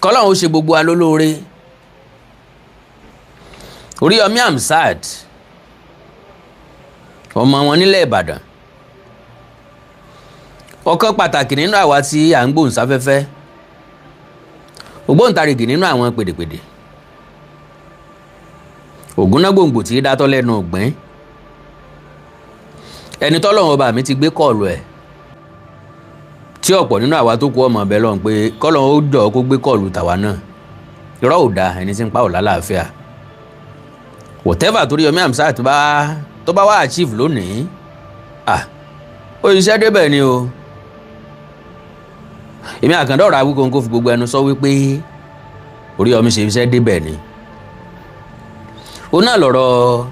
kọ́lọ́run ó ṣe gbogbo wa lólóore. Oríyọmí Hamzat ọmọ wọn nílẹ̀ Ìbàdàn, ọ̀kan pàtàkì nínú àwa tí à ń gbóhùnsáfẹ́fẹ́, ògbóǹtarìgì nínú àwọn pèdèpèdè, ògúnnágbòǹgbò tí dátọ́ lẹ́nu ọ̀gbìn, ẹni tọ́lọ́run ọba mi ti gbé kọ́ọ̀lù ẹ̀ tí ọ̀pọ̀ nínú àwa tó kú ọmọ ọbẹ̀ lọ́n pé kọ́lọ́run ó jọ kó gbé kọ́ọ̀lù tàwa náà. Irọ́ ò da, ẹni tí ń pa ò lálàáfíà. Whatever Oríyọmí Hamzat tó bá wá achieve lónìí, ó ṣiṣẹ́ débẹ̀ ni o. Èmi Àkàndá ọ̀rọ̀ Awíkonko fi gbogbo ẹnu sọ wípé Oríyọmí ṣe iṣẹ́ débẹ̀ ni. Ó náà lọ̀rọ̀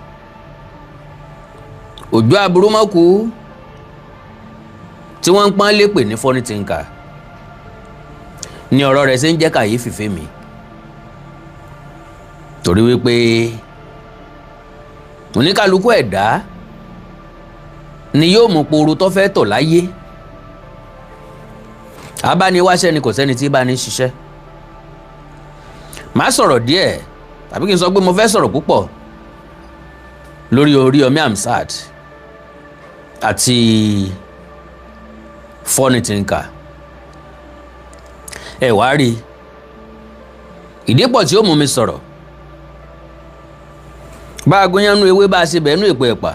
Òjó Aburúmọ́kù tí wọ́n ń pọ́n lépè ní funny thinker ni ọ̀rọ̀ rẹ̀ ṣe ń jẹ́ kàyéfì fèmí. Torí wípé oníkálukú ẹ̀dá ni yóò mú poro tó fẹ́ tọ̀ láyé. Abániwáṣẹ́ ni kò sẹ́ni tí bá ní ṣiṣẹ́. Màá sọ̀rọ̀ díẹ̀ tàbí kí n sọ pé mo fẹ́ sọ̀rọ̀ púpọ̀ lórí Oríyọmí Hamzat àti funny thinker. Ẹ wá rí ìdí pọ̀ tí ó mú mi sọ̀rọ̀. Bá a gúnyánú ewé bá a ṣe bẹ̀ẹ́nú èpo ẹ̀pà,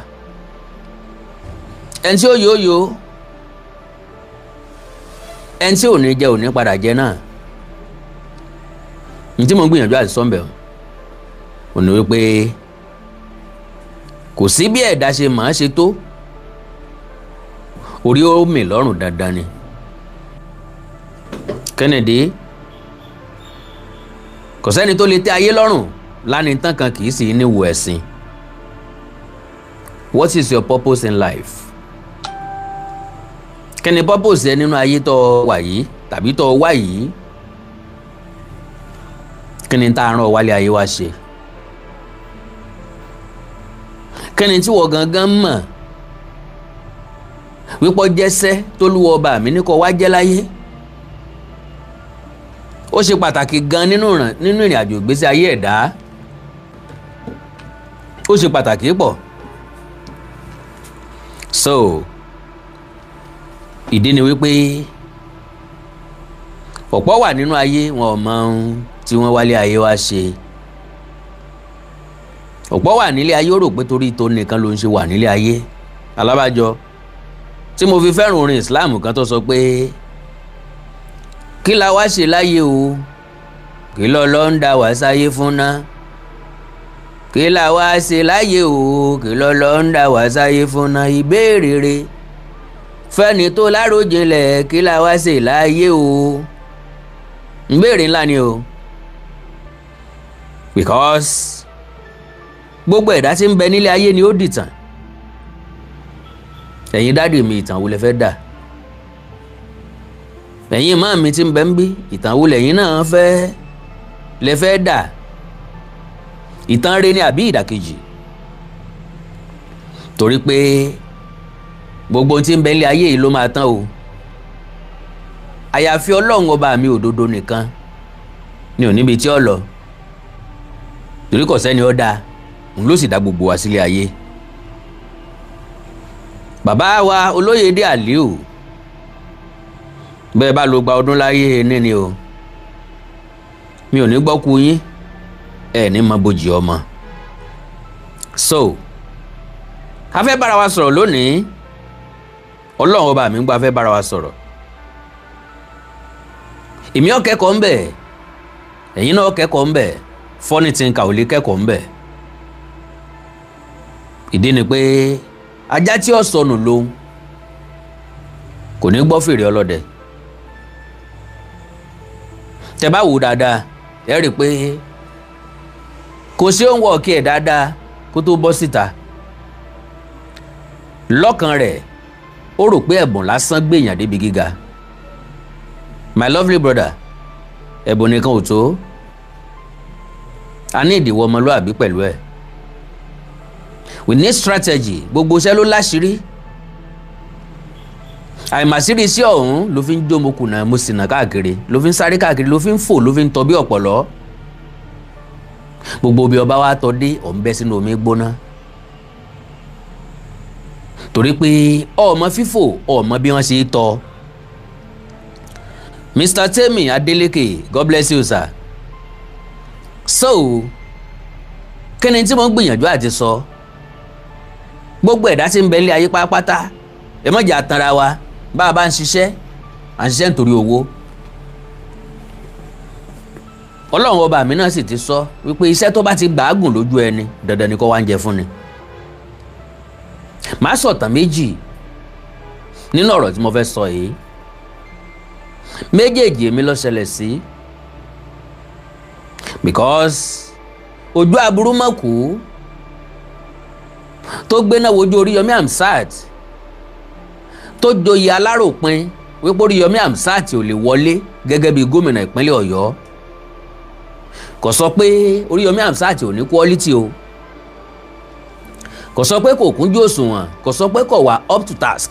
ẹni tí ó yóò ẹni tí ò ní jẹ ò ní padà jẹ náà. Ní tí mo gbìyànjú àti sọ́ńbẹ̀ ò ní wípé kò sí bí ẹ̀dá ṣe máa ṣe tó, orí ó mì lọ́rùn dandan ni. Kennedy, kò sẹ́ni tó lè tẹ́ ayé lọ́rùn lánìí tán kan kì í sì ní wo ẹ̀sìn. What is your purpose in life? Kí ni purpose ẹ nínú ayé tó wà yìí tàbí tó wá yìí? Kí ni tá a rán ọ wálé ayé wá ṣe? Kí ni tí wọ́n gangan mọ̀ wípọ́ jẹ́sẹ́ tó lúwọ́ ọba mi ní kó wá jẹ́ láyé? Ó ṣe pàtàkì gan nínú ìrìn àjò ìgbésí ayé ẹ̀dá. Ó ṣe pàtàkì pọ̀. So ìdí ni wípé ọ̀pọ̀ wà nínú ayé wọn ò mọ ohun tí wọ́n wálé ayé wá ṣe. Ọ̀pọ̀ wà nílé ayé ó rò pé torí tó nìkan ló ń ṣe wà nílé ayé. Alábàjọ tí mo fi fẹ́ràn orin Islam kan tó sọ pé kí la wá ṣe láyé o, kí lọ́lọ́ ń dá wá sáyé fún ná. Kí la wá ṣe láyé o, kí lọ́lọ́ ń dá wá sáyé fún ná. Ìbéèrè rẹ̀ fẹ́ni tó láròjinlẹ̀, kí la wá ṣe láyé o. Ìbéèrè ńlá ni o. Because gbogbo ẹ̀dá tí ń bẹ nílé ayé ni ó dìtàn. Ẹ̀yin dáàdì mi, ìtàn wo lẹ fẹ́ dà? Ẹ̀yin máa mi tí ń bẹ ń bí, ìtàn wo lẹ̀yin náà lẹ fẹ́ dà? Ìtàn rere ni àbí ìdàkejì? Torí pé gbogbo tí ń bẹ nílé ayé yìí ló máa tán o. Àyàfi Ọlọ́run ọba mi òdodo nìkan ni ò níbi tí ó lọ. Torí kò sẹ́ni ó dá, òun ló sì dá gbogbo wa sílé ayé. Bàbá wa Olóyèdé Àlíù, bẹ́ẹ̀ bá lọ gba ọdún láyé ní ni o, mi ò ní gbọ́ kú yín, ẹ ní mọ bójì ọmọ. So a fẹ́ bára wa sọ̀rọ̀ lónìí. Ọlọ́run ọba mi ń gbà fẹ́ bára wa sọ̀rọ̀. Èmi ó kẹ́kọ̀ọ́ ń bẹ̀, ẹ̀yin náà ó kẹ́kọ̀ọ́ ń bẹ̀, funny thinker ò lè kẹ́kọ̀ọ́ ń bẹ̀. Ìdí ni pé ajá tí ó sọnù lóhun kò ní gbọ́ fèrè ọlọ́dẹ. Tẹ́ bá wò dáadáa ẹ rí i pé kò sí òun wọ̀ kí ẹ̀ dáadáa kó tó bọ́ síta. Lọ́kàn rẹ̀ ó rò pé ẹ̀bùn lásán gbèyàn débi gíga. My lovely brother, ẹ̀bùn nìkan ò tó. A ní ìdíwọ́ ọmọlúàbí pẹ̀lú ẹ̀. We need strategy. Gbogbo iṣẹ́ ló láṣìírí. àìmàsírí iṣẹ́ ọ̀hún ló fi ń jó mo kùnà mo sì nà káàkiri, ló fi ń sáré káàkiri, ló fi ń fò, ló fi ń tọ bí ọ̀pọ̀lọ́. Gbogbo bí ọba wa tọ́ dé ọ̀ ń bẹ́ sínú omi gbóná. Torí pé ọmọ fífò ọmọ bí wọ́n ṣe tọ́. Mr. Temi Adeleke, God bless you sir. So kí ni tí mo ń gbìyànjú àti sọ? Gbogbo ẹ̀dá tí ń bẹ ilé ayé pátápátá ẹ má jẹ́ àtanra wa. Bá a bá ń ṣiṣẹ́ à ń ṣiṣẹ́ nítorí owó. Ọlọ́run ọba mi náà sì ti sọ wípé iṣẹ́ tó bá ti gbàágùn lójú ẹni dandan ni kó wá ń jẹ fún ni. Màá sọ̀tàn méjì nínú ọ̀rọ̀ tí mo fẹ́ sọ yìí. Méjèèjì èmi ló ṣẹlẹ̀ sí. Because ojú aburú mọ̀kú tó gbéná wojú Oríyọmí Hamzat tó joyè aláròpin wípé Oríyọmí Hamzat ò lè wọlé gẹ́gẹ́ bí gómìnà ìpínlẹ̀ Ọ̀yọ́. Kò sọ pé Oríyọmí Hamzat ò ní quality o. Kò sọ pé kò kúnjú òṣùwọ̀n, kò sọ pé kò wà up to task.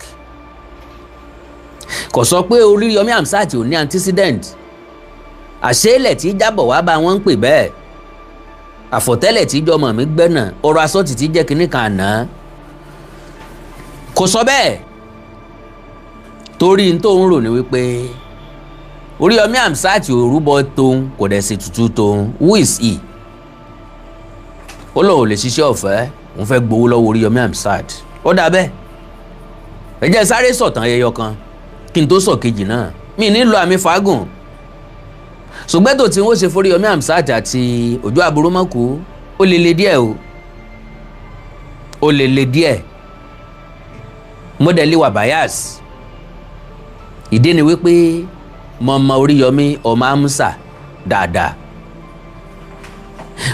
Kò sọ pé Oríyọmí Hamzat ò ní antecedent. Àṣélẹ̀ tí jábọ̀ wá bá wọn ń pè bẹ́ẹ̀. Àfọ̀tẹ́lẹ̀ tí jọmọ̀ mi gbẹ́nà, ọ̀rọ̀ asọ́tì tí jẹ́ kinní kan àná. Kò sọ bẹ́ẹ̀. Torí n tó ń rò ní wípé Oríyọmí Hamzat ò rúbọ tóun kò dẹ̀ sí tutù tóun. Who is he? Ó lóun ò lè ṣiṣẹ́ ọ̀fẹ́, òun fẹ́ gbowó lọ́wọ́ Oríyọmí Hamzat. Ó dà bẹ́ẹ̀. Ẹ jẹ́ sáré sọ̀tàn ẹyọ kan kí n tó sọ kejì náà. Mi nílò àmì fagùn. Ṣùgbọ́n tó tí wọ́n ṣe f'Oríyọmí Hamzat àti ojú aburú mọ́kù ó lè le díẹ̀ o. Ó lè le díẹ̀. Mọ́dẹ̀lì wà bias. Ìdí ni wípé mo mọ Oríyọmí ọmọ Amusa dáadáa.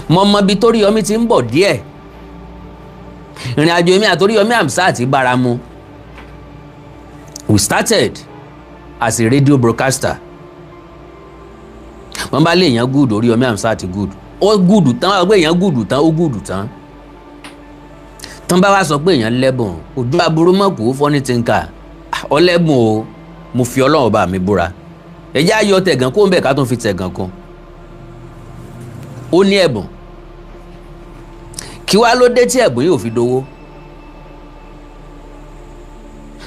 Mo mọ bí t'Oríyọmí ti ń bọ̀ díẹ̀. Ìrìn àjò èmi àti Oríyọmí Hamzat bára mu. We started as a radio broadcaster. Wọ́n bá lé èèyàn good Oríyọmí Hamzat good. Ó good tán wọ́n gbé èèyàn good tán ó good tán. Tán bá wá sọ pé èèyàn lẹ́bùn ojú aburú mọ̀kù funny thinker. Ọlẹ́bùn o, mo fi Ọlọ́run ọba mi búra. Ẹ jẹ́ ayọ̀ tẹ̀gàn kó ń bẹ̀ ká tún fi tẹ̀gàn kan. Ó ní ẹ̀bùn. Kí wá ló dé tí ẹ̀bùn yìí ò fi dowó?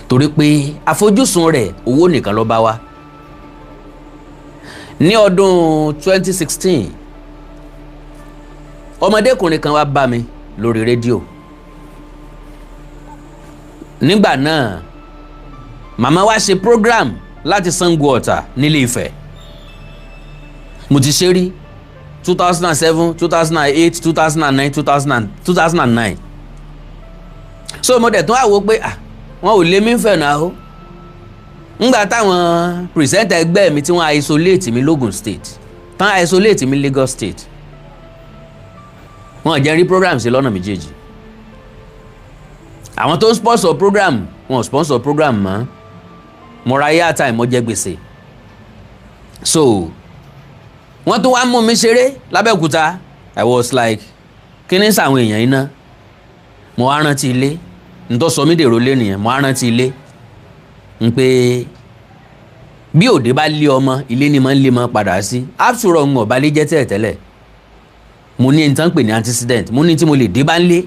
Torí pé àfojúsùn rẹ̀ owó nìkan ló bá wá. Ní ọdún 2016 ọmọdékùnrin kan wá bá mi lórí rédíò. Nígbà náà màmá wa ṣe program láti Sango Ọ̀tà nílé Ifẹ̀. Mo ti ṣe rí 2007, 2008, 2009, 2009. So mo dẹ̀ tún wá wò pé wọn ò lé mi fẹ̀ náà o. Ngbà táwọn pìrìsẹ́ńtà ẹgbẹ́ mi tí wọ́n isolate mi l'Ogun State tán isolate mi Lagos State wọ́n jẹ́ rí program sí lọ́nà méjèèjì. Àwọn tó ń sponsor program wọn sponsor program mọ́. Mo ra airtime mo jẹ gbèsè. So wọ́n tún wá mú mi ṣeré l'Abẹ́òkúta. I was like kí ni sàwọn èèyàn iná. Mo wá rántí ilé n tó sọ mí dèrò lé nìyẹn. Mo wá rántí ilé ń pé bí òde bá lé ọmọ ilé ni máa ń lé mọ́ padà sí. After all ń ọ̀bá lé jẹ́ tẹ́lẹ̀. Mo ní ẹni tán pè ní antecedent. Mo ní tí mo lè dé bá ń lé.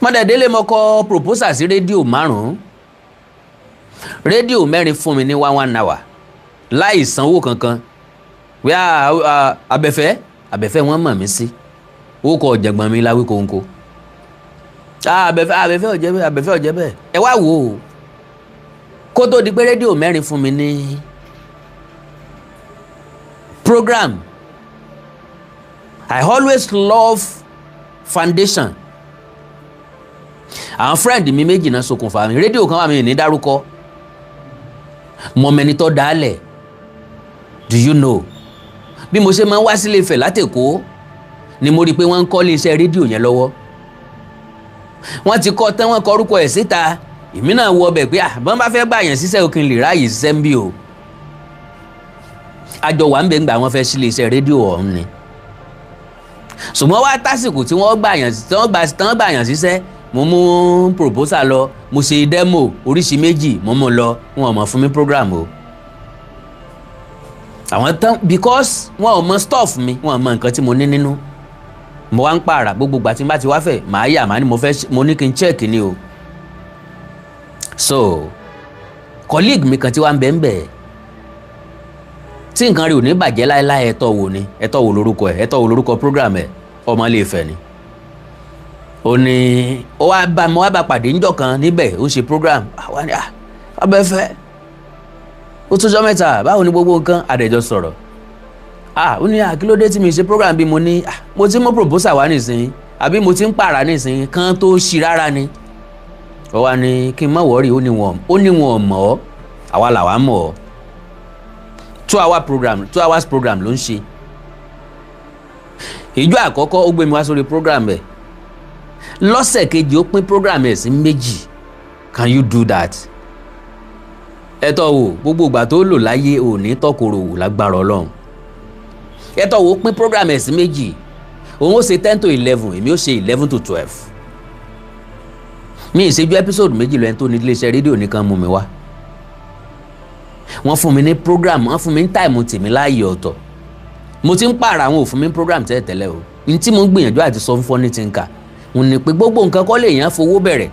Mọ́dẹ̀délé mo kọ proposal sí rédíò 5. Rédíò 4 fún mi ní 1 hour láì sanwó kankan. Wíwá abẹ́fẹ́ wọ́n mọ̀ mí sí. Ó kọ ọ̀jẹ̀gbọ́n mi láwí kóńkó. Abẹ́fẹ́ ọ̀jẹ̀ bẹ́ẹ̀. Ẹ wá wò ó. Kó tó di pé rédíò 4 fún mi ní program. I always love foundation. Àwọn friend mi méjì náà ṣokùnfà mi. Rédíò kan wà mí ní dárúkọ. Mo mẹ́ni tó dálẹ̀. Do you know? Bí mo ṣe máa ń wá sílé Ifẹ̀ látèkó ni mo rí pé wọ́n ń kọ́ iléeṣẹ́ rédíò yẹn lọ́wọ́. Wọ́n ti kọ́ tán wọ́n kọ orúkọ ẹ̀ síta. Èmi náà wọ ọbẹ̀ pé bọ́n bá fẹ́ bá yẹn ṣiṣẹ́ òkè lè ráàyè ṣiṣẹ́ ń bí o. Àjọ wà ń bẹ̀ ń gbà wọ́n fẹ́ sí iléeṣẹ́ rédíò ọ̀hún ni. Ṣùgbọ́n wá tásìkò tí wọ́n gbà yàn ṣiṣẹ́ mo mú proposal lọ, mo ṣe demo oríṣi méjì mo mú lọ, wọn ò mọ̀ fún mi program o. Àwọn tán because wọn ò mọ stuff mi, wọn ò mọ nǹkan tí mo ní nínú. Mo wá ń pààrà gbogbo ìgbà tí n bá ti wá fẹ́ màá yà màá ní mo ní kí n check ni o. So colleague mi kan tí wá ń bẹ̀ ń bẹ̀ tí nǹkan rẹ̀ ò ní bàjẹ́ láéláé ẹ̀tọ́ wo ni ẹ̀tọ́ wo lórúkọ ẹ̀ ẹ̀tọ́ wo lórúkọ program ẹ̀ ọmọ ilé Ifẹ̀ ni. Ó ní mo wá bá pàdé ńjọ́ kan níbẹ̀ ó ṣe program wá ní abẹ́fẹ́ ó tọ́jọ́ mẹ́ta báwo ni gbogbo nǹkan àdẹ̀jọ sọ̀rọ̀ ó ní kí ló dé tí mi ṣe program bí mo ní mo ti mú proposal wá nísìnyí àbí mo ti ń pààrà nísìnyí kan tó ṣí rárá ni. Ó wá ní kí n má wọ́ọ̀rì ó ní wọn mọ̀ ọ́ àwa làwa mọ̀ ọ́ 2 hours program ló ń ṣe. Ìjọ àkọ́kọ́ ó gbé mi wá sórí program ẹ̀ lọ́sẹ̀ kejì ó pín program ẹ̀ sí méjì. Can you do that? Ẹ̀tọ́ wo gbogbo ìgbà tó lò láyé ò ní tọkòrò wò lágbára Ọlọ́run. Ẹ̀tọ́ wo pín program ẹ̀ sí méjì òun ó ṣe 10 to 11 èmi ó ṣe 11 to 12. Mi ìṣẹ́jú episode méjì lẹ́yìn tó ní iléeṣẹ́ rédíò nìkan mú mi wá. Wọ́n fún mi ní program wọ́n fún mi ní táìmù tèmi láàyè ọ̀tọ̀. Mo ti ń pààrà àwọn òfin mi program tẹ́lẹ̀ o. Ní tí mo ń gbìyànjú àti sọ fún ní ti ń kà òun ni pé gbogbo nǹkan kọ́ lè yàn fowó bẹ̀rẹ̀.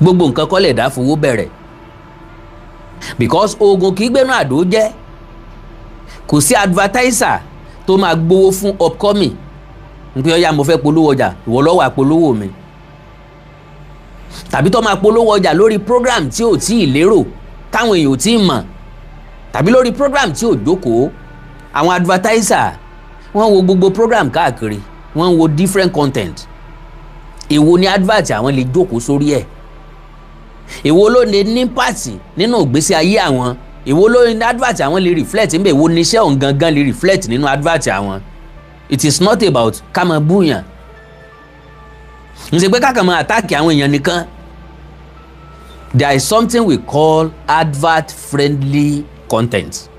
Gbogbo nǹkan kọ́ lè dá fowó bẹ̀rẹ̀. Because oògùn kì í gbénú àdó jẹ́. Kò sí advertiser tó máa gbowó fún upcoming. Nípa ọ̀yà mo fẹ́ polówó ọjà ìwọ ló wá polówó mi. Tàbí tó máa polówó ọjà lórí program tí ò tí ì lérò táwọn èèyàn ò tí ì mọ̀. Tàbí lórí program tí ò jókòó. Àwọn advertiser wọ́n wo gbogbo program káàkiri wọ́n wo different content. Èwo ni advert àwọn lè jókòó sórí ẹ̀. Èwo ló lè ní pàtì nínú ìgbésí ayé àwọn. Èwo ló ní advert àwọn lè reflect níbẹ̀ èwo níṣẹ́ òun gangan lè reflect nínú advert àwọn. It is not about ká máa búyàn. N ṣe pé ká kàn máa attack àwọn èèyàn nìkan. There is something we call advert friendly content.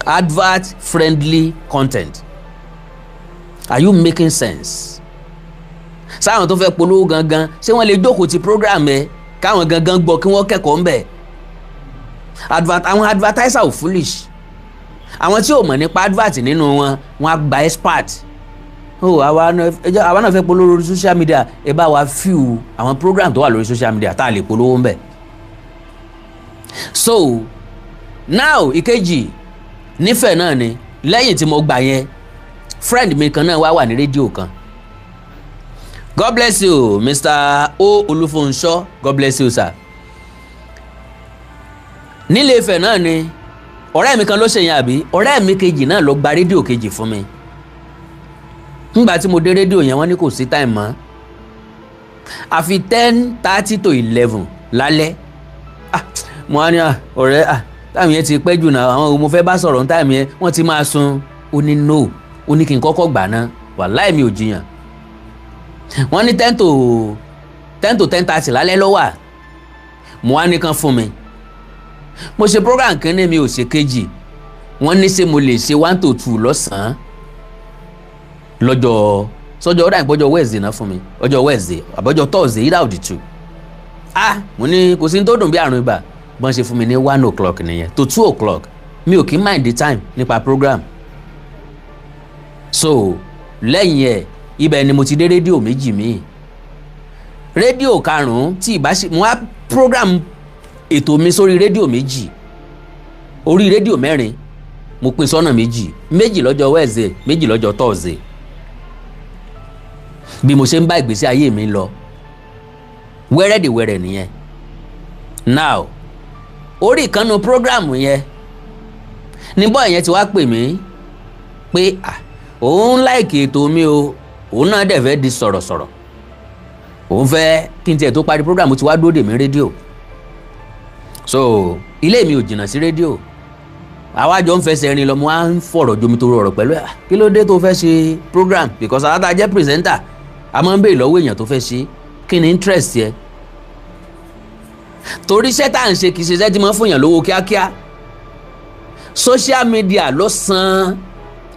Advert friendly content. Are you making sense? Sáwọn tó fẹ́ polówó gangan ṣé wọ́n lè jókòó ti program ẹ káwọn gangan gbọ́ kí wọ́n kẹ́kọ̀ọ́ ńbẹ̀. Àwọn advertiser ò foolish. Àwọn tí ò mọ̀ nípa advert nínú wọn wọ́n á gba expert. Àwa náà fẹ́ polówó lórí social media ẹ bá wa few àwọn program tó wà lórí social media tá a lè polówó ńbẹ̀. So now ìkejì nífẹ̀ẹ́ náà ni lẹ́yìn tí mo gbà yẹn friend mi kan náà wà ní rédíò kan. God bless you Mr. O Olúfúnṣọ́, God bless you sir. Nílé Ifẹ̀ náà ni ọ̀rẹ́ mi kan ló ṣe yẹn àbí ọ̀rẹ́ mi kejì náà ló gba rédíò kejì fún mi. Nígbà tí mo dé rédíò yẹn wọ́n ní kò sí time mọ́ àfi 10:30 to 11 lálẹ́. Mo á ní ọ̀rẹ́ táìmù yẹn ti pẹ́ jù náà àwọn mo fẹ́ bá sọ̀rọ̀ ní táìmù yẹn wọ́n ti máa sun. Ó ní no ó ní kí n kọ́kọ́ gbà náà wàláhì mi ò jiyàn. Wọ́n ní 10 to 10:30 lálẹ́ ló wà. Mo wá ní kan fún mi. Mo ṣe program kínní mi ò ṣe kejì. Wọ́n ní ṣé mo lè ṣe 1 to 2 lọ́sàn-án lọ́jọ́ sọ́jọ́ ọ̀dà ìpọ́jọ́ Wednesday náà fún mi ọjọ́ Wednesday àbọ̀jọ́ Thursday either of the two. Mo ní kò sí ní tó dùn bí àrùn ibà bọ́n ṣe fún mi ní 1 o'clock nìyẹn to 2 o'clock mi ò kí mind the time nípa program. So lẹ́yìn ẹ̀ ibẹ̀ ni mo ti dé rédíò méjì míì. Rédíò karùn-ún tí mo wá program ètò mi sórí rédíò méjì orí rédíò mẹ́rin mo pín sọ́nà méjì lọ́jọ́ Wednesday méjì lọ́jọ́ Thursday. Bí mo ṣe ń bá ìgbésí ayé mi lọ wẹ́rẹ́dìwẹ́rẹ́ nìyẹn. Now orí ìkànnù program yẹn ní bọ́ọ̀ yẹn ti wá pè mí pé òun láìkì ètò mi o òun náà dẹ̀ fẹ́ di sọ̀rọ̀sọ̀rọ̀ òun fẹ́ kí n tiẹ̀ tó parí program ti wá dóde mi rédíò. So ilé mi ò jìnnà sí rédíò àwa jọ ń fẹsẹ̀ rin lọ mo á ń fọ̀rọ̀ jomitoro ọ̀rọ̀ pẹ̀lú kí ló dé tó fẹ́ ṣe program because àwa tá a jẹ́ presenter a máa ń béèrè lọ́wọ́ èèyàn tó fẹ́ ṣe kí ni interest yẹ. Torí iṣẹ́ tá à ń ṣe kì í ṣe iṣẹ́ tí máa ń fún èèyàn lówó kíákíá. Social media ló san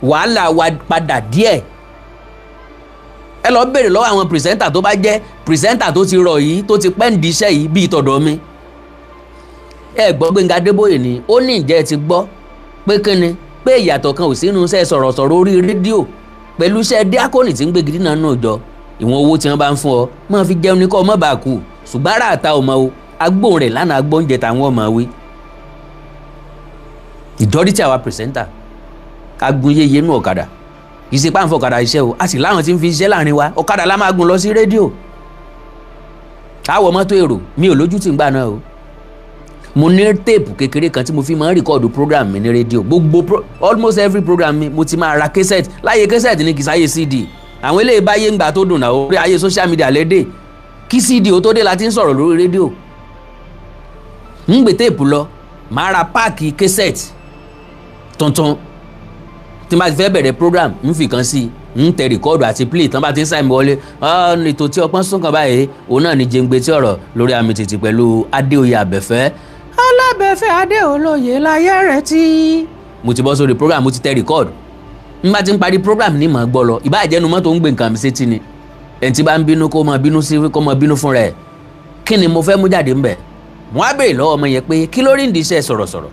wàhálà wa padà díẹ̀ ẹ lọ béèrè lọ́wọ́ àwọn pìrìsẹ́ńtà tó bá jẹ́ pìrìsẹ́ńtà tó ti rọ̀ yìí tó ti pẹ́ǹdì iṣẹ́ yìí bíi tọ̀dọ̀ mi. ẹ gbọ́ Gbénga Adébóyè ni ó ní ìjẹ́ ti gbọ́ pé kíni pé ìyàtọ̀ kan ò sínú iṣẹ́ sọ̀rọ̀sọ̀rọ̀ orí rédíò pẹ̀lú iṣẹ́ díákónì tí ń gbé gidi náà náà jọ. Ìwọ̀n owó tí wọ́n bá ń fún ọ máa fi jẹun ní kọ́ ọmọ bá kú ṣùgbọ́n ara àta ọmọ o agbóhùn rẹ̀ lánàá agbóúnjẹ táwọn ọmọ wí. Ìjọ́rìtì àwa pìrìsẹ́ńtà agun yéye nú ọ̀kadà kì í ṣe páǹfọ̀ ọ̀kadà iṣẹ́ o a sì láwọn tí ń fi iṣẹ́ láàrin wa ọ̀kadà la máa gun lọ sí rédíò. Àwọ̀ mọ́tò èrò mi ò lójú tì ń gbà náà o. Mo ní téèpù kékeré kan tí mo fi máa ń rìkọ́ọ̀dù program mi ní rédíò gbogbo almost every program mi mo ti máa ra késẹ̀tì láyé késẹ̀tì ní kì í sáyé CD àwọn eléyìí báyé ń gbà tó dùn náà orí ayé social media lédè kí CD ó tó dé la ti ń sọ̀rọ̀ lórí rédíò. ń gbé téèpù lọ máa ra páàkì késẹ̀tì tuntun tí n bá ti fẹ́ bẹ̀rẹ̀ program ń fi kan sí ń tẹ rìkọ́ọ̀dù àti play tán bá ti ń sáì mi wọlé ètò tí ọpọ́n sún kan báyìí òun náà ni jẹ́ngbé tí ọ̀rọ̀ lórí àmì tìtì pẹ̀lú Adéoyè Àbẹ̀fẹ́ alábẹ̀fẹ́ Adéolóyè láyé rẹ̀ tí. mo ti bọ́ sórí program mo ti tẹ rìkọ́ọ̀dù n bá ti ń parí program ní màá gbọ́ lọ ìbáàjẹ́nu mọ́tò ń gbé nǹkan mi sétí ni ẹni tí bá ń bínú kó máa bínú sí kó máa bínú fún rẹ̀ kí ni mo fẹ́ mú jáde ńbẹ̀ wọ́n á béèrè lọ́wọ́ ọmọ yẹn pé kí ló rí ìdí iṣẹ́ sọ̀rọ̀sọ̀rọ̀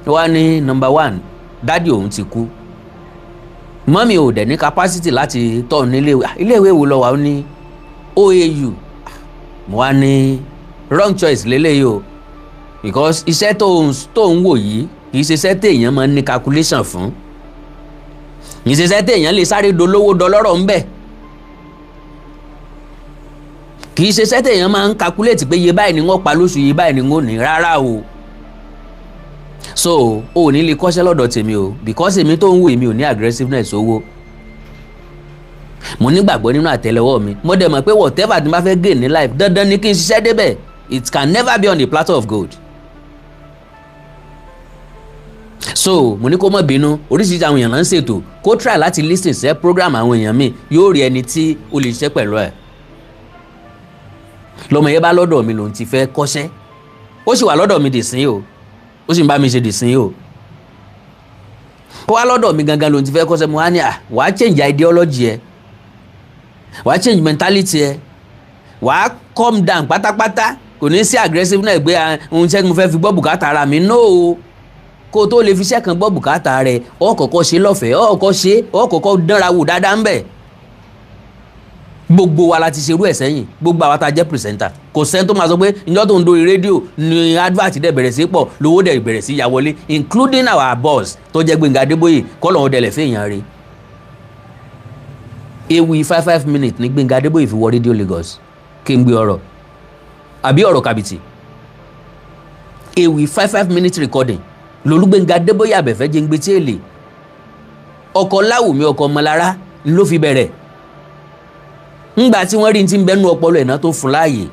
wá ní number 1 dádì òun ti kú mọ́mì ò dẹ̀ ní capacity láti tọ́ iléèwé wo lọ wà ó ní OAU mo wá ní wrong choice lélẹ́yìí o because iṣẹ́ tó ń wò yìí kì í ṣe iṣẹ́ téèyàn máa ń ní calculation fún kì í ṣe iṣẹ́ téèyàn lè sáré dolówó dọlọ́rọ̀ ń bẹ̀ kì í ṣe iṣẹ́ téèyàn máa ń calculate pé iye báyìí ni wọ́n pa lóṣù iye báyìí ni wọ́n ní rárá o so o ò ní lè kọ́ṣẹ́ lọ́dọ̀ tèmi o because èmi tó ń wò èmi ò ní aggressiveness owó mo nígbàgbọ́ nínú àtẹ́lẹwọ́ mi mo dẹ̀ mọ̀ pé whatever tí n bá fẹ́ gain ní life dandan ni kí n ṣiṣẹ́ débẹ̀ it can never be on a platter of gold. So mo ní kó má bínú oríṣiríṣi àwọn èèyàn náà ń ṣètò kó try láti listen sí program àwọn èèyàn mi yóò rí ẹni tí ó lè ṣiṣẹ́ pẹ̀lú ẹ̀. lọ́mọ yẹn bá lọ́dọ̀ mi lòun ti fẹ́ kọ́ṣẹ́ ó sì wà lọ́dọ̀ mi dìsín o ó sì ń bá mi ṣe dìsín o ó wá lọ́dọ̀ mi gangan lòun ti fẹ́ kọ́ṣẹ́ mo wá ní wàá change ideology ẹ wàá change mentality ẹ wàá calm down pátápátá kò ní sí aggressiveness gbé ohun tí mo fẹ́ fi gbọ́ bùkátà ara mi no o kó o tó lè fi iṣẹ́ kan gbọ́ bùkátà rẹ̀ ó kọ́kọ́ ṣe lọ́fẹ̀ẹ́ ó kọ́kọ́ dánra wò dáadáa ń bẹ̀. gbogbo wa la ti ṣerú ẹ̀ sẹ́yìn gbogbo àwa tá a jẹ́ pìrìsẹ́ńtà kò sẹ́ni tó máa sọ pé ìjọ́ tó ń dórí rédíò ni advert dẹ̀ bẹ̀rẹ̀ sí pọ̀ lówó dẹ̀ bẹ̀rẹ̀ sí ya wọlé including our boss tó jẹ́ Gbénga Adébóyè kọ́ lọ́wọ́ dẹ̀lẹ̀ fẹ́yàn rẹ̀. ewì 5 minutes ní Gbénga Adébóyè fi wọ rédíò Lagos kí n gbé ọ̀rọ̀ àbí ọ̀rọ̀ kàbìtì ewì 5 minutes recording lolúgbénga Adébóyè Àbẹ̀fẹ́ jẹ́ngbé tí èlé ọkọ̀ Láwùmí ọkọ̀ Ọmọlára ló fi bẹ̀rẹ̀ ńgbà tí wọ́n rí ti ń bẹ́nu ọpọlọ ẹ̀ná tó fún láàyè.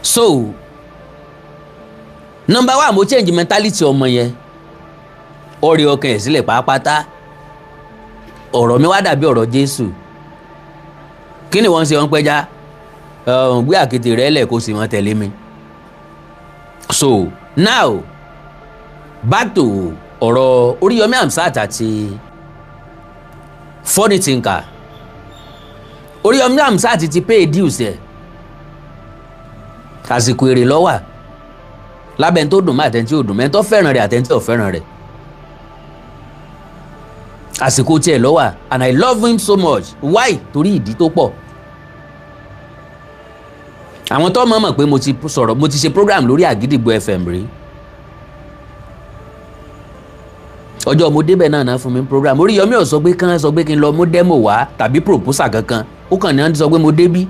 So number 1 mo change mentality ọmọ yẹn ọ̀rẹ́ ọkàn ẹ̀ sílẹ̀ pàápàá ọ̀rọ̀ mi wá dàbí ọ̀rọ̀ Jésù kí ni wọ́n ṣe wọ́n pẹ́já gbé àkété rẹ̀ lẹ̀ kó sì wọ́n tẹ̀lé mi. So now back to ọ̀rọ̀ Oríyọmí Hamzat àti Funny Thinker. Oríyọmí Hamzat ti pay dues ẹ̀ àsìkò èrè lọ́wà lábẹ́ tó dùn mọ́ àtẹ̀ntí ò dùn mẹ́ tó fẹ́ràn rẹ̀ àtẹ̀ntí ò fẹ́ràn rẹ̀ àsìkò tiẹ̀ lọ́wà and I love him so much why torí ìdí tó pọ̀. àwọn tó mọ̀ pé mo ti ṣe program lórí Àgídìgbò FM rí ọjọ́ mo débẹ̀ náà fún mi program Oríyọmí ò sọ pé kí n lọ mú demo wá tàbí proposal kankan ó kàn ní wọ́n ti sọ pé mo débí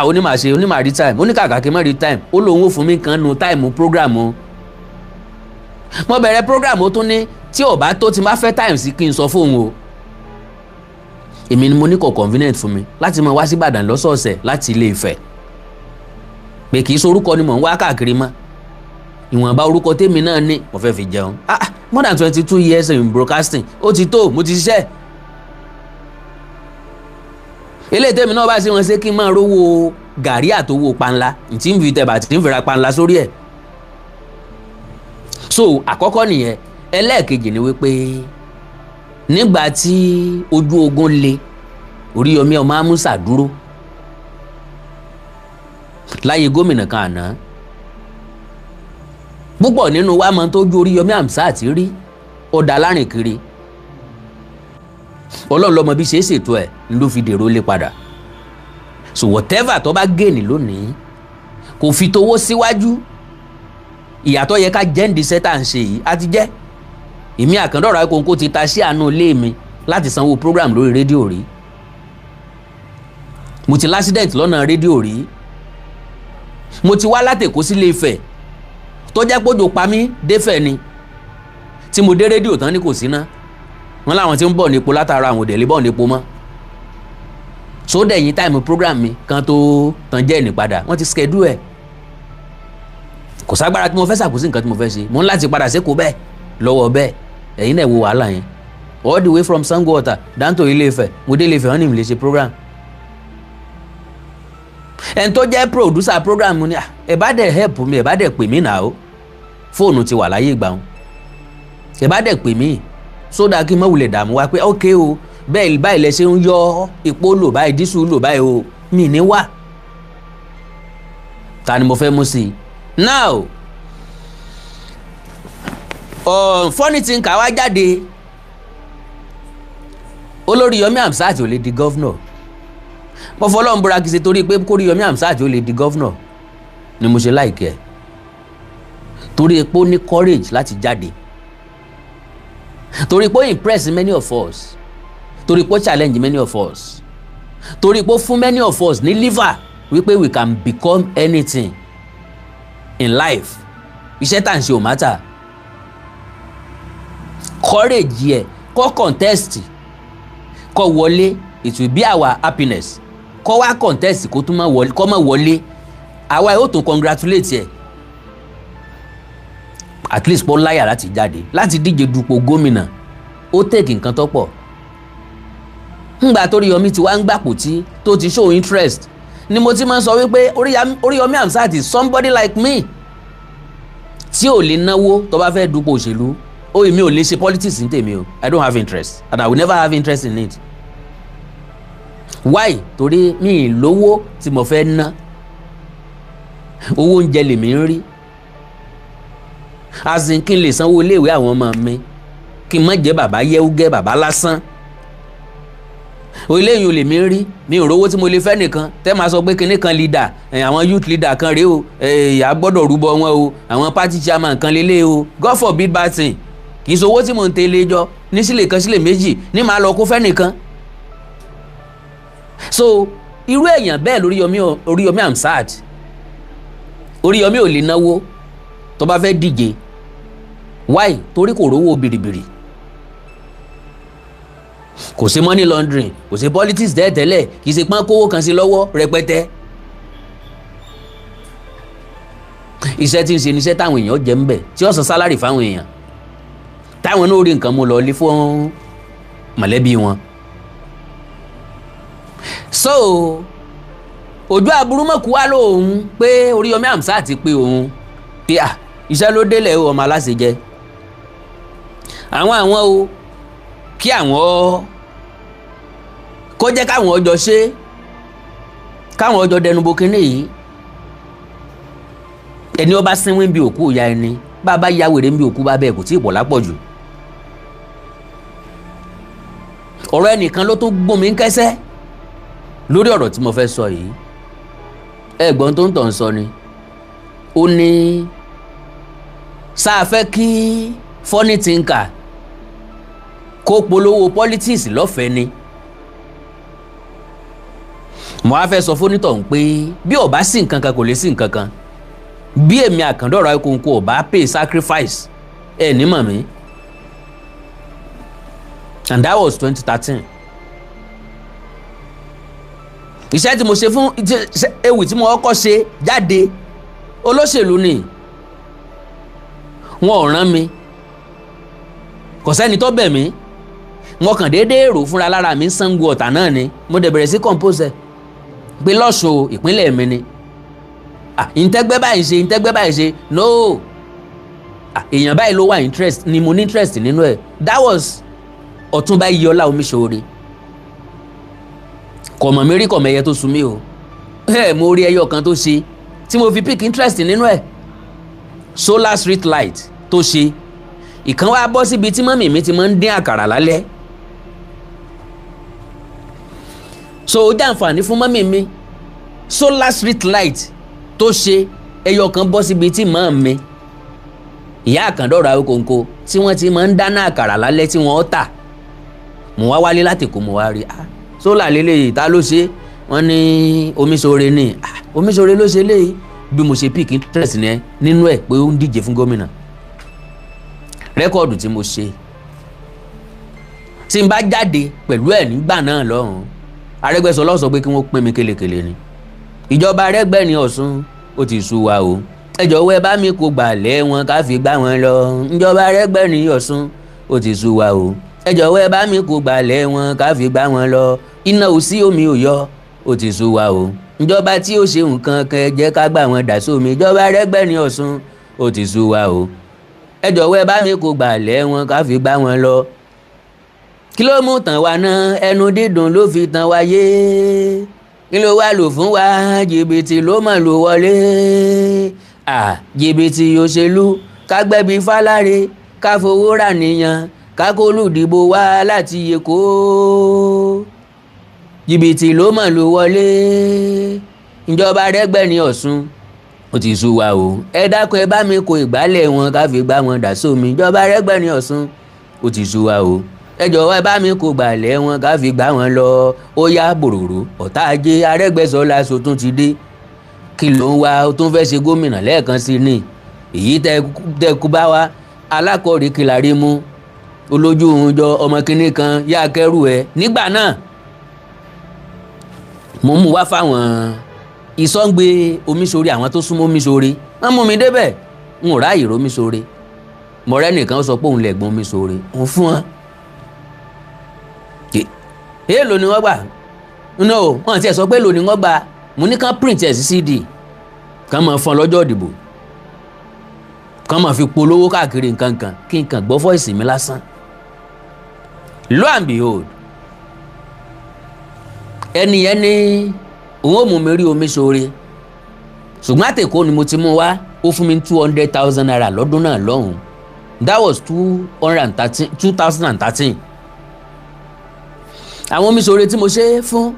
onímọ̀ rí time oníkàkà kí n má rí time ó lóun ó fún mi kan nu time program o mo bẹ̀rẹ̀ program ó tún ní tí ò bá tó ti má fẹ́ time sí kí n sọ fóun o èmi ni mo ní kò convenient fún mi láti máa wá sí Ìbàdàn lọ́sọ̀ọ̀sẹ̀ láti Ilé Ifẹ̀ pé kì í so orúkọ ni mò ń wá káàkiri mọ́ ìwọ̀nba orúkọ tèmi náà ní mo fẹ́ fi jẹun more than 22 years in broadcasting ó ti tó mo ti ṣiṣẹ́ eléyìí tèmi náà bá ṣe wọn ṣe kí n máa rówó gàrí àtowó panla tí ń fi tẹ̀bà tí ń fi ra panla sórí ẹ̀. So àkọ́kọ́ nìyẹn ẹlẹ́ẹ̀kejì ni wípé nígbà tí ojú ogun le Oríyọmí ọmọ Àmúsà dúró láyé gómìnà kan àná. Púpọ̀ nínú wa mọ̀ tó ju Oríyọmí Àmúsà ti rí ọ̀dà lárìn kiri. Ọlọ́run ló mọ bí ṣe é ṣètò ẹ̀ ló fi dèrò lé padà. So whatever tó bá gèèní lónìí kò fi towó síwájú. Ìyàtọ̀ yẹ ká jẹ́ ǹdí sẹ́tà ń ṣe yìí á ti jẹ́. Èmi Àkàndọ̀rọ̀ Awikonko ti ta sí àánú ilé mi láti sanwó program lórí rédíò rí. Mo ti l'accident lọ́nà rédíò rí. Mo ti wá látèkó sílé Ifẹ̀ tó jẹ́ pójò pa mí défẹ̀ ni. Tí mo dé rédíò tán ní kò sí ná. Wọ́n láwọn tí ń bọ̀ nípo látara àwọn òdẹ̀lé bọ̀ nípo mọ́. So dẹ̀yìn táìmù program mi kan tó tàn jẹ́ ẹ̀nì padà wọ́n ti schedule ẹ̀. Kò ságbára tí mo fẹ́ ṣàkóso nǹkan tí mo fẹ́ ṣe. Mo ń láti padà sékòó bẹ́ẹ̀ lọ́wọ́ bẹ́ẹ̀. Ẹ̀yin náà wo wàhálà yẹn. All the way from Sango Ọ̀tà down to Ilé Ifẹ̀. Mo dé Ilé Ifẹ̀ wọ́n ní mi lè ṣe program. Ẹni tó jẹ́ producer program ni ẹ bá dẹ̀ help mi ẹ bá dẹ̀ pè mí náà o. Fóònù ti wà láyé ìgbà wọn. Ẹ bá dẹ̀ pè mí sódà kí n má wulẹ̀ dààmú wa pé ok o bẹ́ẹ̀ báyìí lẹ ṣe ń yọ epo lò báyìí dísù lò báyìí o mi ní wà. Ta ni mo fẹ́ mú sí i. Now funny thing ká wá jáde Olóríyọmí Hamzat ò lè di governor. Mo fọlọ́run búra kìí ṣe torí pé kóríyọmí Hamzat ò lè di governor ni mo ṣe like ẹ̀. Torí pé ó ní courage láti jáde. Torí pé ó impress many of us. Torí pé ó challenge many of us. Torí pé ó fún many of us ní liver wípé we can become anything in life. Iṣẹ́ tá à ń ṣe ò matter. Courage yẹ kó contest kó wọlé it will be our happiness. Kó wá contest kó tún má wọlé kó má wọlé àwa yóò tún congratulate ẹ. At least pọ́ láyà láti jáde láti díje dupò gómìnà ó take nǹkan tó pọ̀. Ńgbà t'Oríyọmí ti wá ń gbàpò tí tó ti show interest ni mo ti máa ń sọ wípé Oríyọmí Hamzat is somebody like me tí ò lè náwó tó bá fẹ́ dupò òṣèlú. Ó èmi ò lè ṣe politics ní tèmi o. I don't have interest and I will never have interest in it. Why? Torí mi ì lówó tí mo fẹ́ ná. Owó oúnjẹ lèmi ń rí. Asin kí n lè sanwó iléèwé àwọn ọmọ mi kí n má jẹ́ bàbá yẹ́wúgẹ́ bàbá lásán. Eléyìí ò lè mi rí mi ò rówó tí mo lè fẹ́ nìkan tẹ́ máa sọ pé kinní kan leader àwọn youth leader kan rèé o ìyá gbọ́dọ̀ rúbọ wọn o àwọn party chairman kan lélẹ̀ o God forbid bad thing kì í ṣe owó tí mò ń tẹ̀lé jọ ní sílẹ̀ kan sílẹ̀ méjì ní màá lọ kó fẹ́ nìkan. So irú èèyàn bẹ́ẹ̀ Oríyọmí Hamzat Oríyọmí ò lè náwó tó bá fẹ́ díje. Why? Torí kò rówó bìrìbìrì. Kò sí money laundering kò sí politics tẹ́lẹ̀ kì í ṣe pọ́n kówó kan sí lọ́wọ́ rẹpẹtẹ. Iṣẹ́ tí ń ṣe níṣẹ́ táwọn èèyàn jẹ́ ń bẹ̀ tí ó san sálárì fáwọn èèyàn táwọn náà rí nǹkan mú lọ lé fún mọ̀lẹ́bí wọn. So ojú aburú mọ̀kú wá lóhùn pé Oríyọmí Hamzat ti pé òun pé iṣẹ́ ló délẹ̀ ọmọ aláṣẹ jẹ àwọn o kí àwọn kó jẹ́ káwọn ọjọ́ ṣe káwọn ọjọ́ dẹnubó kínní yìí ẹni ọba sínwín bí òkú ìyá ẹni bàbá ya wèrè bí òkú bá bẹ́ẹ̀ kò tí ì pọ̀ lápọ̀jù. Ọ̀rọ̀ ẹnìkan ló tó gbómi ń kẹ́sẹ́ lórí ọ̀rọ̀ tí mo fẹ́ sọ yìí ẹ̀gbọ́n tó ń tàn sọ ni ó ní sáà fẹ́ kí funny thinker kó polówó politics lọ́fẹ̀ẹ́ ni. Mo á fẹ́ sọ fónítọ̀ ń pé bí ó bá sí nǹkan kan kò lè sí nǹkan kan bí èmi Àkàndọ̀rọ̀ Awikonko ò bá pay sacrifice ẹ̀ ní mọ̀ mí. And that was 2013. Iṣẹ́ tí mo ṣe fún ewì tí mo kọ́kọ́ ṣe jáde olóṣèlú ni wọn ò rán mi kò sẹ́ni tó bẹ̀ mí wọn kàn déédéé rò fúnra lára mi Sango Ọ̀tà náà ni mo dẹ̀ bẹ̀rẹ̀ sí compose pé lọ́sùn ìpínlẹ̀ mi ni ìtẹ́gbẹ́ báyìí ṣe no èèyàn báyìí ló wà interest ni mo ní interest nínú ẹ̀ that was Ọ̀túnba Iyọlá Omiṣore kọ̀mọ̀ mi rí kọ̀mọ̀ ẹyẹ tó sun mí o mo rí ẹyọ kan tó ṣe tí mo fi pick interest nínú ẹ̀ solar street light tó ṣe ìkan wá bọ́ síbi tí mọ́mì mi ti máa ń dín àkàrà lálẹ́ so ó jàǹfààní fún mọ́mì mi solar street light tó ṣe ẹyọ kan bọ́ síbi tí mọ́ mi ìyá àkàndọ̀rọ̀ Awíkonko tí wọ́n ti máa ń dáná àkàrà lálẹ́ tí wọ́n tà mo wá wálé láti kó mo wá rí solar lélẹ́yìí ta ló ṣe wọ́n ní Omiṣore ní Omiṣore ló ṣe léyìí bí mo ṣe pick interest ní nínú ẹ̀ pé ó ń díje fún gómìnà rẹ́kọ̀dù tí mo ṣe tí n bá jáde pẹ̀lú ẹ̀ nígbà náà lọ́hùn Arẹ́gbẹ́ṣọlá sọ pé kí wọ́n pín mi kélekèle ni ìjọba Arẹ́gbẹ́ ní Ọ̀ṣun ó ti sú wa o ẹ jọ̀wọ́ ẹ bá mi kó gbàlẹ́ wọn ká fi gbá wọn lọ ìjọba Arẹ́gbẹ́ ní Ọ̀ṣun ó ti sú wa o ẹ jọ̀wọ́ ẹ bá mi kó gbàlẹ́ wọn ká fi gbá wọn lọ iná ò sí omi ò yọ ó ti sú wa o ìjọba tí ó ṣe nǹkan kan jẹ́ ká gbà wọn dà sómi ìjọba Arẹ́gbẹ́ ní Ọ̀ṣun ó ti sú wa o ẹ jọ̀wọ́ ẹ bá mi kó gbàlẹ́ wọn ká fi gbá wọn lọ kí ló mú tàn wá náà ẹnu dídùn ló fi tàn wá yé kí ló wá lò fún wa jìbìtì ló mọ̀ ló wọlé jìbìtì òṣèlú ká gbẹ́bí fáláre ká fowó rà níyàn ká kó lùdìbò wá láti Èkó jìbìtì ló mọ̀ ló wọlé ìjọba Arẹ́gbẹ́ ní Ọ̀ṣun ó ti sú wa o ẹ dákun ẹ bá mi kó ìgbálẹ̀ wọn ká fi gbá wọn dà sómi ìjọba Arẹ́gbẹ́ ní Ọ̀ṣun ó ti sú wa o ẹ jọ̀wọ́ ẹ bá mi kó gbàlẹ̀ wọn ká fi gbá wọn lọ ó yá bòròrò ọ̀tá ajé Arẹ́gbẹ́ṣọlá sotún ti dé kí ló ń wá ó tún fẹ́ ṣe gómìnà lẹ́ẹ̀kan sí ni èyí tẹ kú bá wa alákọ̀ọ́rí kìlárí mú olójú òun jọ ọmọ kínní kan yá kẹrù ẹ nígbà náà mo mú wá fáwọn ìsọ̀ǹgbẹ Omiṣore àwọn tó súnmọ́ Omiṣore wọ́n mú mi débẹ̀ n ò ráàyè Omiṣore mọ̀rẹ́ nìkan sọ pé òun lẹ̀gbọ́n Omiṣore òun fún wọn èèlò ni wọ́n gbà no wọ́n ti ẹ̀ sọ pé èèlò ni wọ́n gbà mo ní kán print ẹ̀ sí CD kán máa fọ́n lọ́jọ́ ìdìbò kán máa fi polówó káàkiri nǹkan kan kí n kàn gbọ́ fọ́ìsì mi lásán lo and behold ẹni yẹn ní òun ò mú mi rí Omiṣore ṣùgbọ́n àtẹ̀kọ́ ni mo ti mú wá ó fún mi 200,000 naira lọ́dún náà lọ́hùn that was 2013 àwọn Omiṣore tí mo ṣe fún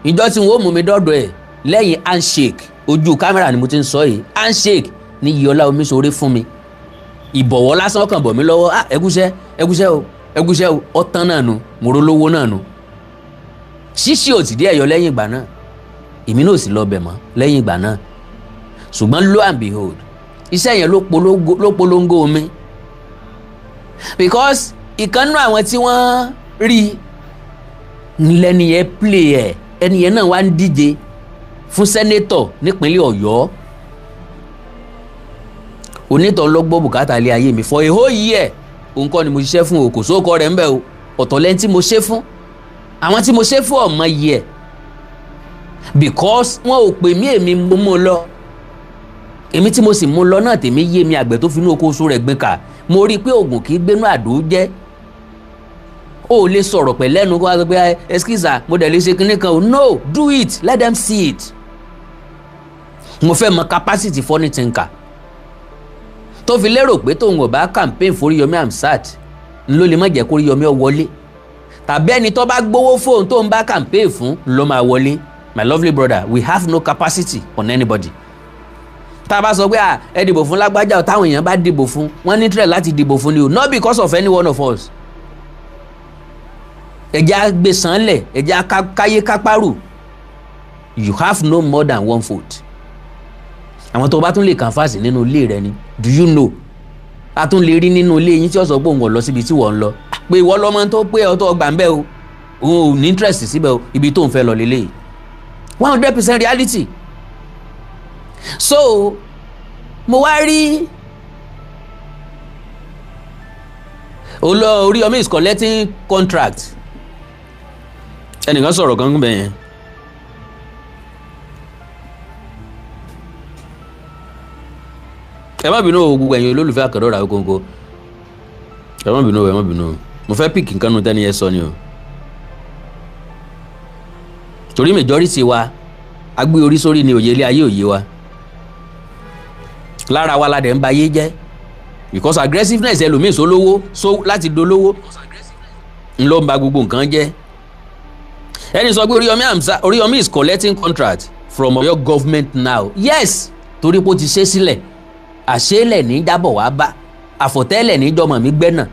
ìjọ tí wọn ò mú mi dọ́dọ̀ ẹ̀ lẹ́yìn handshake ojú kámẹ́rà ni mo ti ń sọ yìí handshake ní Iyọlá Omiṣore fún mi ìbọ̀wọ́ lásán ọkàn bọ̀ mí lọ́wọ́ ẹgúsẹ́ o ọ̀tán náà nu mo rolówó náà nu ṣíṣí ò ti dé ẹ̀yọ lẹ́yìn ìgbà náà èmi náà sì lọ bẹ̀ mọ́ lẹ́yìn ìgbà náà ṣùgbọ́n lo and behold iṣẹ́ yẹn ló polongo mi because ìkànnú àwọn tí wọ́n rí lẹ́ni yẹn play ẹ̀ ẹni yẹn náà wá ń díje fún sẹ́nétọ̀ nípínlẹ̀ Ọ̀yọ́ onítọ̀ ló gbọ́ bùkátà ilé ayé mi for a whole year òun kọ́ ni mo ṣiṣẹ́ fún o kò sóko rẹ̀ ń bẹ̀ o ọ̀tọ̀ lẹ́ni tí mo ṣe fún àwọn tí mo ṣe fún ọmọ yẹ because wọn ò pè mí èmi mo mú lọ èmi tí mo sì mú lọ náà tèmi yé mi àgbẹ̀ tó finú oko oṣù rẹ̀ gbìn ká mo rí i pé oògùn kì í gbénú àdó jẹ́ o lè sọ̀rọ̀ pẹ̀lẹ́nu kó wá sọ pé excuse mo dẹ̀ lè ṣe kinní kan o no do it let them see it mo fẹ́ mọ capacity funny thinker tó fi lérò pé tóun ò bá campaign foríyọmí Hamzat ló lè má jẹ́ kóríyọmí ó wọlé tàbí ẹni tó bá gbowó fóun tó ń bá campaign fún ló máa wọlé my lovely brother we have no capacity on anybody tá a bá sọ pé ẹ dìbò fún lágbájá táwọn èèyàn bá dìbò fún wọn ní tírẹ̀ láti dìbò fún ni o not because of any one of us ẹ̀já gbé sánlẹ̀ ẹ̀já káyé kápárù you have no more than one vote àwọn tó bá tún lè kànfàsì nínú ilé rẹ ni do you know a tún lè rí nínú ilé yín tí ó sọ pé òun ò lọ síbi tí wọ́n ń lọ pé ìwọ lọ́mọ tó pé ọtọ́ gbà ń bẹ́ o òun ò ní interest síbẹ̀ o ibi tó ń fẹ́ lọ lélẹ̀ 100% reality so mo wá rí Oríyọmí is collecting contract ẹnìkan sọ̀rọ̀ kan bẹ́ẹ̀ yẹn ẹ má bínú o gbogbo ẹ̀yin olólùfẹ́ Àkàndọ̀rọ̀ Awíkonko ẹ má bínú mo fẹ́ pick nǹkan nu tẹ́ni yẹn sọ ni o torí majority wa a gbé orí sórí ni òye ilé ayé òye wa lára wa la dẹ̀ ń ba ayé jẹ́ because aggressiveness ẹlòmíì sólówó láti dolówó ń ló ń ba gbogbo nǹkan jẹ́ ẹni sọ pé Oríyọmí is collecting contract from your government now yes torí pé ó ti ṣe sílẹ̀ àṣélẹ̀ ní jábọ̀ wá bá àfọ̀tẹ́lẹ̀ ní jọmọ̀ mi gbẹ́nà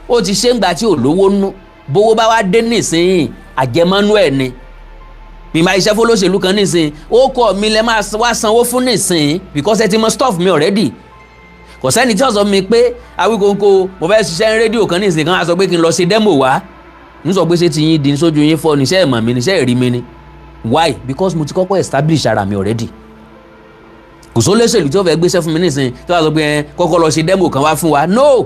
ó ti ṣe ń gba tí ò lówó nú bówó bá wá dé nísìnyí àjẹmọ́nú ẹ̀ ni bí máa iṣẹ́ fọlọ́ṣèlú kan nísìnyí ó kọ́ mi lẹ́ máa wá sanwó fún nísìnyí because ẹ ti mọ stuff mi already kò sẹ́ni tí ó sọ mi pé Awíkonko mo fẹ́ ṣiṣẹ́ ní rédíò kan nísìnyí kan á sọ pé kí n lọ ṣe demo wá n sọ pé ṣé ti yín di sójú yín fọ́ níṣẹ́ ìmọ̀ mi níṣẹ́ ìrí mi ni why because mo ti kọ́kọ́ establish ara mi already kò só lẹ́sẹ̀lú tí ó fẹ́ gbéṣẹ́ fún mi nísìnyí tí wọ́n sọ pé kọ́kọ́ lọ ṣe demo kan wá fún wa no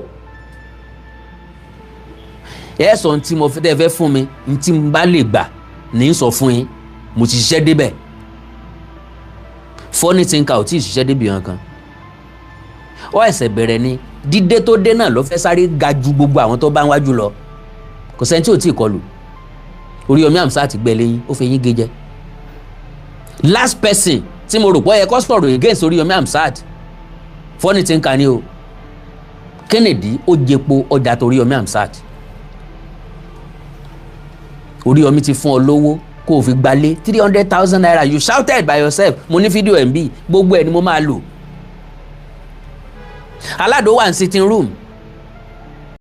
ẹ sọ ní tí mo fẹ́ fún mi ní tí mo bá lè gbà ní sọ fún yín mo ti ṣiṣẹ́ débẹ̀ funny thinker ò tí ì ṣiṣẹ́ débi kankan ó ẹsẹ̀ bẹ̀rẹ̀ ni dídé tó dé náà ló fẹ́ sáré ga ju gbogbo àwọn tó bá ń wájú lọ kò sẹ́ni tí ò tí ì kọlù Oríyọmí Hamzat gbẹ lẹ́yìn ó fẹ́ yín gé jẹ́ last person tí mo rò pé ẹ kọ́ sọ̀rọ̀ against Oríyọmí Hamzat funny thinker ni o Kennedy ó jẹpo ọjà tó Oríyọmí Hamzat Oríyọmí ti fún ọ lówó kó o fi gbalé 300,000 naira you shouted by yourself mo ní fídíò ẹ̀ ń bí gbogbo ẹ̀ ni mo máa lò aládùn wà ní sitting room